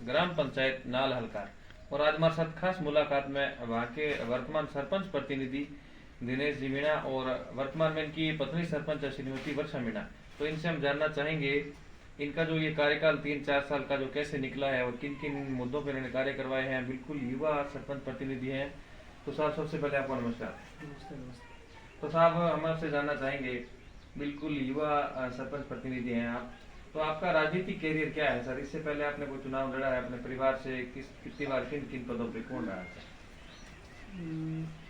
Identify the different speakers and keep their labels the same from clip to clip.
Speaker 1: ग्राम पंचायत नाल हलकार और आज हमारे साथ खास मुलाकात में वहाँ के वर्तमान सरपंच प्रतिनिधि दिनेश जी मीणा और वर्तमान में इनकी पत्नी सरपंच श्रीमती वर्षा मीणा। तो इनसे हम जानना चाहेंगे इनका जो ये कार्यकाल 3-4 साल का जो कैसे निकला है और किन किन मुद्दों पर इन्होंने कार्य करवाए हैं। बिल्कुल युवा सरपंच प्रतिनिधि हैं। तो साहब सबसे पहले आपको नमस्कार।
Speaker 2: नमस्ते।
Speaker 1: तो साहब हम आपसे जानना चाहेंगे, बिल्कुल युवा सरपंच प्रतिनिधि हैं आप, तो आपका राजनीतिक कैरियर क्या है सर? इससे पहले आपने कोई चुनाव लड़ा है अपने परिवार से? कितनी बार किन किन पदों पे कौन रहा है?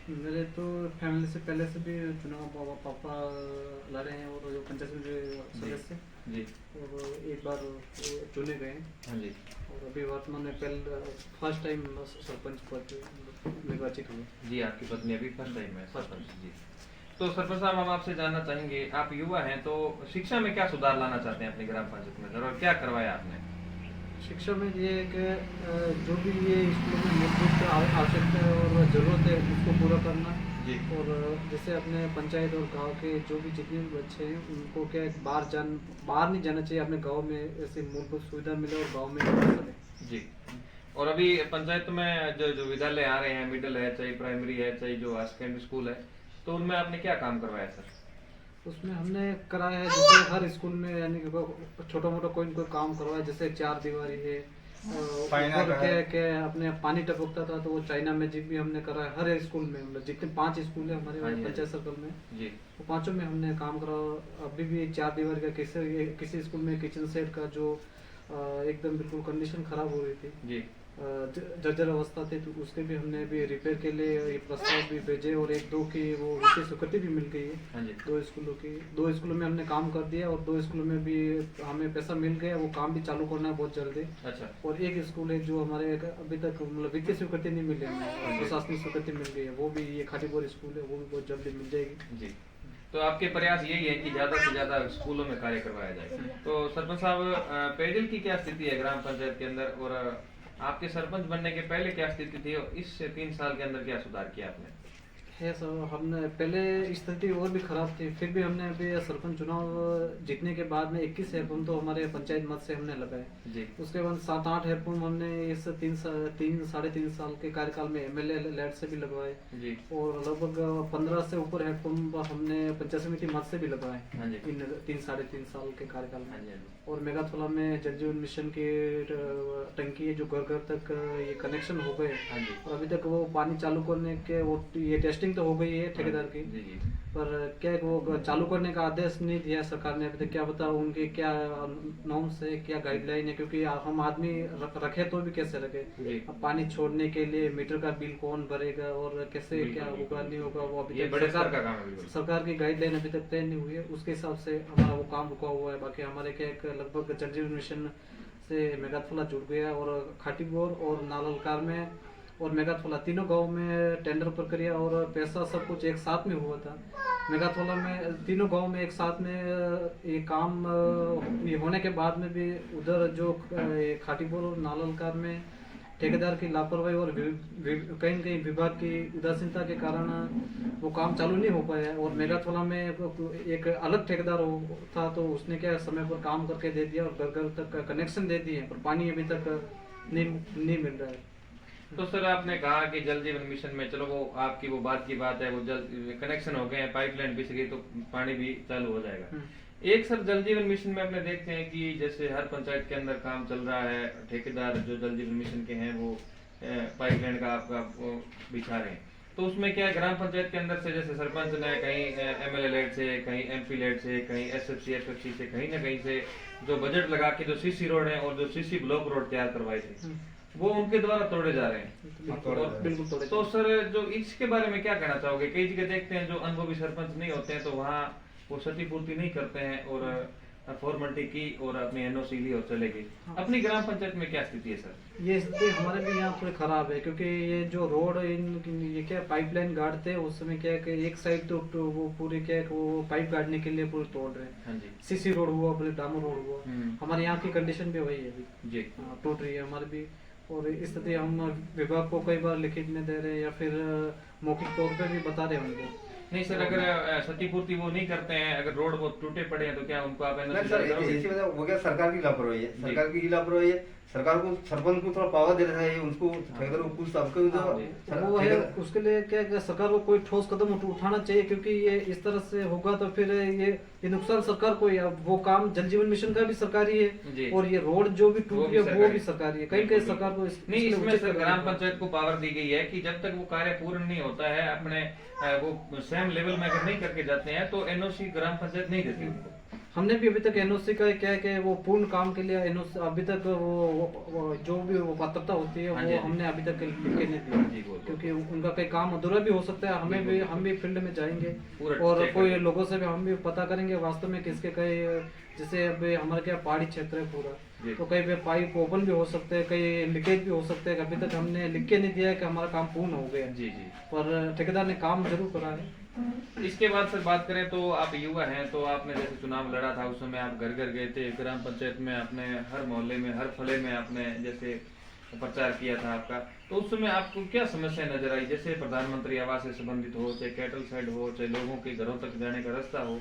Speaker 2: मेरे तो फैमिली से पहले से भी चुनाव पापा लड़े हैं और जो पंचायत समिति सदस्य
Speaker 1: जी
Speaker 2: और एक बार वो चुने गए हैं।
Speaker 1: हाँ जी।
Speaker 2: और अभी वर्तमान में फर्स्ट टाइम सरपंच पद निर्वाचित हुए।
Speaker 1: जी आपकी पत्नी अभी फर्स्ट टाइम है सरपंच जी। तो सरपंच साहब हम आपसे जानना चाहेंगे, आप युवा हैं तो शिक्षा में क्या सुधार लाना चाहते हैं अपनी ग्राम पंचायत में सर, और क्या करवाया आपने?
Speaker 2: शिक्षा में ये है कि जो भी ये स्कूलों में मूलभूत आवश्यकता और ज़रूरत है उसको पूरा करना
Speaker 1: जी।
Speaker 2: और जैसे अपने पंचायत और गांव के जो भी जितने भी बच्चे हैं उनको क्या है, बाहर नहीं जाना चाहिए, अपने गांव में ऐसी मूलभूत सुविधा मिले और गांव में चले
Speaker 1: जी। और अभी पंचायत में जो जो विद्यालय आ रहे हैं, मिडिल है चाहे प्राइमरी है चाहे जो हायर सेकेंडरी स्कूल है, तो उनमें आपने क्या काम करवाया सर?
Speaker 2: उसमें हमने कराया है जैसे हर स्कूल में यानी कि छोटा मोटा कोई न कोई काम करवाया, जैसे 4 दीवारी है ऊपर क्या अपने पानी टपकता था तो वो चाइना मैजिक भी हमने कराया हर स्कूल में। मतलब जितने 5 स्कूल है हमारे पंचायत सर्कल में
Speaker 1: जी,
Speaker 2: वो 5 में हमने काम करा। अभी भी 4 दीवार का किसी स्कूल में किचन सेट का जो एकदम बिल्कुल कंडीशन खराब हो रही थी
Speaker 1: जी,
Speaker 2: जर्जर अवस्था थी, तो उसके भी हमने भी रिपेयर के लिए ये प्रस्ताव भी भेजे और 1-2 की वो वित्तीय स्वीकृति भी मिल गई है।
Speaker 1: हाँ जी।
Speaker 2: 2 स्कूलों में हमने काम कर दिया और 2 स्कूलों में भी हमें पैसा मिल गया, वो काम भी चालू करना है बहुत जल्दी।
Speaker 1: अच्छा।
Speaker 2: और एक स्कूल है जो हमारे अभी तक मतलब वित्तीय स्वीकृति नहीं मिली हमें, प्रशासनिक स्वीकृति मिल गई है, वो भी ये खाटीपुर स्कूल है, वो भी बहुत जल्दी मिल जाएगी
Speaker 1: जी। तो आपके प्रयास यही है कि ज्यादा से ज्यादा स्कूलों में कार्य करवाया जाए। तो सरपंच साहब पेयजल की क्या स्थिति है ग्राम पंचायत के अंदर, और आपके सरपंच बनने के पहले क्या स्थिति थी और इस 3 साल के अंदर क्या सुधार किया आपने?
Speaker 2: है सर, हमने पहले स्थिति और भी खराब थी, फिर भी हमने अभी सरपंच चुनाव जीतने के बाद में 21 हेडपम्प तो हमारे पंचायत मत से हमने लगाए
Speaker 1: जी।
Speaker 2: उसके बाद 7-8 हेडपम्प हमने इस 3-3.5 साल के कार्यकाल में एमएलए लेट से भी लगवाए
Speaker 1: जी।
Speaker 2: और लगभग 15 से ऊपर हेडपम्प हमने पंचायत समिति मत से भी लगवाए
Speaker 1: हाँ जी।
Speaker 2: इन 3-3.5 साल के कार्यकाल
Speaker 1: हाँ
Speaker 2: में।
Speaker 1: जी, हाँ जी।
Speaker 2: और मेगाथोला में जल जीवन मिशन की टंकी है जो घर घर तक ये कनेक्शन हो गए
Speaker 1: हाँ जी।
Speaker 2: और अभी तक वो पानी चालू करने के वो ये टेस्टिंग तो हो गई है ठेकेदार की,
Speaker 1: जी जी।
Speaker 2: पर क्या है कि वो चालू करने का आदेश नहीं दिया सरकार ने अभी तक। क्या बता उनके क्या नॉर्म्स है, क्या गाइडलाइन है, क्योंकि हम आदमी रखे तो भी कैसे रखे।
Speaker 1: जी।
Speaker 2: अब पानी छोड़ने के लिए मीटर का बिल कौन भरेगा और कैसे क्या होगा नहीं होगा, वो अभी
Speaker 1: ये
Speaker 2: तक
Speaker 1: बड़े स्तर का काम है बिल्कुल।
Speaker 2: सरकार की गाइडलाइन अभी तक तय नहीं हुई है, उसके हिसाब से हमारा वो काम रुका हुआ है। बाकी हमारे क्या एक लगभग जल जीवन मिशन से मेगाथोला जुड़ गया और खाटीपुर और नाललकार में और मेगाथोला तीनों गांव में टेंडर प्रक्रिया और पैसा सब कुछ एक साथ में हुआ था। मेगाथोला में तीनों गांव में एक साथ में ये काम ये होने के बाद में भी उधर जो खाटीपुर और नाललकार में ठेकेदार की लापरवाही और कहीं कहीं विभाग की उदासीनता के कारण वो काम चालू नहीं हो पाया। और मेगाथोला में एक अलग ठेकेदार था तो उसने क्या समय पर काम करके दे दिया और घर घर तक कनेक्शन दे दिए, पर पानी अभी तक नहीं मिल रहा है।
Speaker 1: तो सर आपने कहा कि जल जीवन मिशन में, चलो वो आपकी वो बात की बात है, वो जल कनेक्शन हो गए हैं, पाइपलाइन बिछ गई तो पानी भी चालू हो जाएगा। एक सर जल जीवन मिशन में अपने देखते हैं कि जैसे हर पंचायत के अंदर काम चल रहा है, ठेकेदार जो जल जीवन मिशन के हैं वो पाइपलाइन का आपका बिछा रहे हैं, तो उसमें क्या ग्राम पंचायत के अंदर से जैसे सरपंच ने कहीं एमएलए लेट से, कहीं एमपी लेट से, कहीं एसएफसी से, कहीं ना कहीं से जो बजट लगा के जो सीसी रोड है और जो सीसी ब्लॉक रोड तैयार करवाए थे वो उनके द्वारा तोड़े जा रहे हैं।
Speaker 2: बिल्कुल तोड़े।
Speaker 1: तो सर जो इसके बारे में क्या कहना चाहोगे? कई जगह देखते हैं जो अनुभवी सरपंच नहीं होते हैं तो वहाँ वो क्षतिपूर्ति नहीं करते हैं और फॉर्मेलिटी की और अपनी एनओसी ली और चले गई। अपनी ग्राम पंचायत में क्या स्थिति है सर?
Speaker 2: ये स्थिति हमारे भी यहाँ थोड़ी खराब है, क्योंकि ये जो रोड ये क्या पाइपलाइन गाड़ते हैं उस समय क्या है कि एक साइड तो वो पूरी क्या है कि वो पाइप गाड़ने के लिए पूरी तोड़ रहे हैं।
Speaker 1: हाँ जी।
Speaker 2: सीसी रोड हुआ, बोले डामर रोड हुआ, हमारे यहाँ की कंडीशन भी वही है अभी
Speaker 1: जी।
Speaker 2: टूट रही है हमारे भी। और इस स्थिति हम विभाग को कई बार लिखित में दे रहे हैं या फिर मौखिक तौर पे भी बता रहे होंगे।
Speaker 1: नहीं सर, अगर क्षतिपूर्ति वो नहीं करते हैं, अगर रोड वो टूटे पड़े हैं तो क्या उनको आप
Speaker 3: वो क्या सरकार की लापरवाही है, सरकार की लापरवाही है। सरकार को, सरपंच को थोड़ा पावर देना है, उनको ठेकेदार को कुछ आपको जो
Speaker 2: वो है, उसके लिए क्या है कि सरकार को कोई ठोस कदम उठाना चाहिए, क्योंकि ये इस तरह से होगा तो फिर ये नुकसान सरकार को ही है। वो काम जल जीवन मिशन का भी सरकारी
Speaker 1: जी।
Speaker 2: है और ये रोड जो भी टूट गया वो भी सरकारी है। कहीं कहीं
Speaker 1: बिल्कुल,
Speaker 2: सरकार को
Speaker 1: नहीं, इसमें सर ग्राम पंचायत को पावर दी गई है कि जब तक वो कार्य पूर्ण नहीं होता है अपने वो स्वयं लेवल में अगर नहीं करके जाते हैं तो एनओसी ग्राम पंचायत नहीं देती उनको।
Speaker 2: हमने भी अभी तक एनओसी का क्या है कि वो पूर्ण काम के लिए एनओसी अभी तक वो जो भी वो पात्रता होती है
Speaker 1: हाँ
Speaker 2: वो
Speaker 1: जी,
Speaker 2: हमने अभी तक लिख के नहीं
Speaker 1: जी,
Speaker 2: दिया,
Speaker 1: बोल।
Speaker 2: क्योंकि उनका कई काम अधूरा भी हो सकता है। हमें भी, हम भी फील्ड में जाएंगे
Speaker 1: पूरा
Speaker 2: और
Speaker 1: check
Speaker 2: कोई
Speaker 1: करेंगे।
Speaker 2: लोगों से भी हम भी पता करेंगे वास्तव में किसके कई, जैसे अभी हमारे क्या पहाड़ी क्षेत्र है पूरा,
Speaker 1: जी।
Speaker 2: तो कई पाइप ओपन भी हो सकते हैं, कई लीकेज भी हो सकते हैं। अभी तक हमने लिख के नहीं दिया है कि हमारा काम पूर्ण हो गया है,
Speaker 1: जी जी।
Speaker 2: पर ठेकेदार ने काम जरूर करा है।
Speaker 1: इसके बाद सर बात करें तो आप युवा हैं, तो आपने जैसे चुनाव लड़ा था उस समय आप घर घर गए थे, ग्राम पंचायत में आपने हर मोहल्ले में हर फले में आपने जैसे प्रचार किया था आपका, तो उस समय आपको क्या समस्या नजर आई? जैसे प्रधानमंत्री आवास से संबंधित हो, चाहे कैटल शेड हो, चाहे लोगों के घरों तक जाने का रास्ता हो,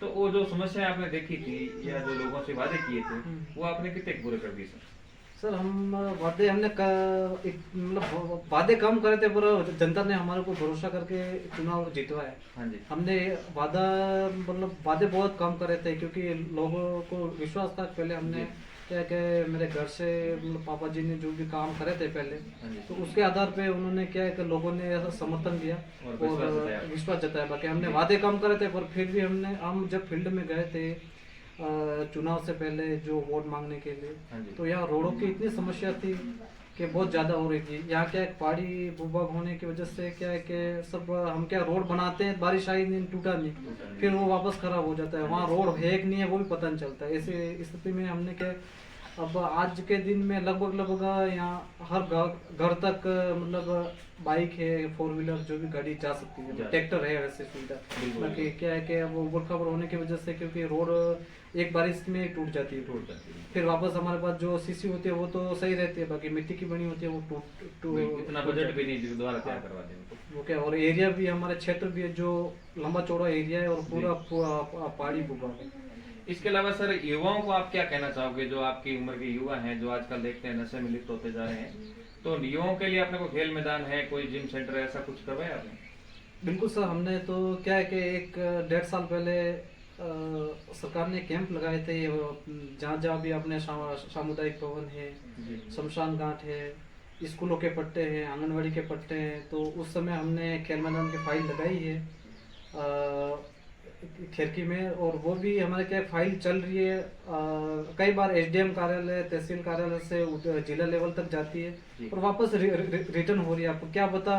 Speaker 1: तो वो जो समस्या आपने देखी थी या जो लोगों से वादे किए थे वो आपने कितने पूरे कर दिए सर?
Speaker 2: सर हम वादे हमने मतलब वादे कम करे थे, पर जनता ने हमारे को भरोसा करके चुनाव जितवाया है।
Speaker 1: हाँ जी।
Speaker 2: हमने वादा मतलब वादे बहुत कम करे थे, क्योंकि लोगों को विश्वास था। पहले हमने क्या क्या मेरे घर से मतलब पापा जी ने जो भी काम करे थे पहले,
Speaker 1: हाँ जी।
Speaker 2: तो उसके आधार पे उन्होंने क्या है कि लोगों ने ऐसा समर्थन दिया
Speaker 1: और
Speaker 2: विश्वास जताया। बाकी हमने वादे कम करे थे, पर फिर भी हम जब फील्ड में गए थे चुनाव से पहले जो वोट मांगने के लिए,
Speaker 1: हाँ जी।
Speaker 2: तो यहाँ रोडों की इतनी समस्या थी कि बहुत ज्यादा हो रही थी। यहाँ क्या है पहाड़ी भूभाग होने की वजह से क्या है कि सब हम क्या रोड बनाते हैं, बारिश आई नहीं, टूटा नहीं, फिर वो वापस खराब हो जाता है। वहाँ रोड है कि नहीं है वो भी पता नहीं चलता है। ऐसे स्थिति में हमने क्या अब आज के दिन में लगभग यहाँ हर घर तक मतलब बाइक है, 4 व्हीलर जो भी गाड़ी जा सकती है, ट्रैक्टर है वैसे सुविधा।
Speaker 1: बिल्कुल।
Speaker 2: बाकी क्या है कि वो ऊबड़ खाबड़ होने की वजह से, क्योंकि रोड एक बारिश में टूट जाती है, फिर वापस हमारे पास जो सीसी होती है वो तो सही रहती है, बाकी मिट्टी की बनी होती है वो
Speaker 1: इतना बजट भी नहीं दोबारा तैयार करवा दें उनको।
Speaker 2: वो क्या, और एरिया भी हमारे क्षेत्र भी है जो लंबा चौड़ा एरिया है और पूरा पहाड़ी भूभाग है।
Speaker 1: इसके अलावा सर युवाओं को आप क्या कहना चाहोगे, जो आपकी उम्र के युवा हैं जो आजकल देखते हैं नशे में लिप्त होते जा रहे हैं, तो युवाओं के लिए अपने को खेल मैदान है, कोई जिम सेंटर है, ऐसा कुछ करवाया आपने?
Speaker 2: बिल्कुल सर, हमने तो क्या है कि 1-1.5 साल पहले सरकार ने कैंप लगाए थे, जहाँ जहाँ भी अपने सामुदायिक भवन है, शमशान घाट है, स्कूलों के पट्टे हैं, आंगनवाड़ी के पट्टे हैं, तो उस समय हमने खेल मैदान की फाइल लगाई है खिड़की में, और वो भी हमारे क्या फाइल चल रही है। कई बार एसडीएम कार्यालय, तहसील कार्यालय से जिला लेवल तक जाती है और वापस रिटर्न हो रही है। आपको क्या पता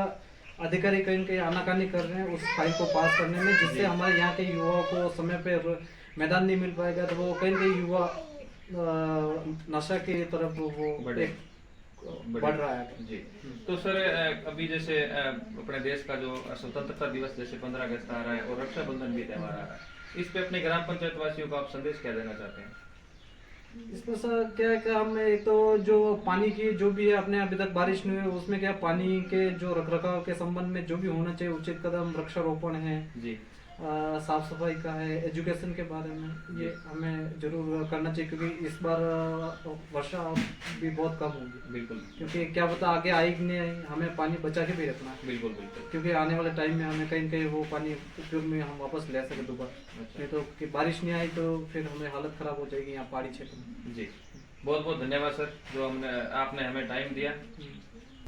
Speaker 2: अधिकारी कहीं कहीं आनाकानी कर रहे हैं उस फाइल को पास करने में, जिससे हमारे यहाँ के युवाओं को समय पे मैदान नहीं मिल पाएगा, तो वो कहीं कहीं युवा नशा की तरफ वो बढ़ रहा है।
Speaker 1: जी। तो सर अभी जैसे अपने देश का जो स्वतंत्रता दिवस जैसे 15 अगस्त आ रहा है और रक्षाबंधन भी त्योहार आ रहा है, इस पे अपने ग्राम पंचायत वासियों को आप संदेश क्या देना चाहते हैं?
Speaker 2: इसमें सर क्या है कि हम एक तो जो पानी की जो भी है, अपने अभी तक बारिश नहीं हुई, उसमें क्या पानी के जो रखरखाव के संबंध में जो भी होना चाहिए उचित कदम, वृक्षारोपण है जी, साफ सफाई का है, एजुकेशन के बारे में ये हमें जरूर करना चाहिए, क्योंकि इस बार वर्षा भी बहुत कम होगी। बिल्कुल, क्योंकि क्या पता आगे आएगी नहीं आई, हमें पानी बचा के भी रखना है। बिल्कुल बिल्कुल, क्योंकि आने वाले टाइम में हमें कहीं कहीं वो पानी उपयोग में हम वापस ले सके दोबारा। नहीं तो कि बारिश नहीं आई तो फिर हमें हालत खराब हो जाएगी यहाँ पहाड़ी क्षेत्र में।
Speaker 1: जी, बहुत बहुत धन्यवाद सर, जो आपने हमें टाइम दिया।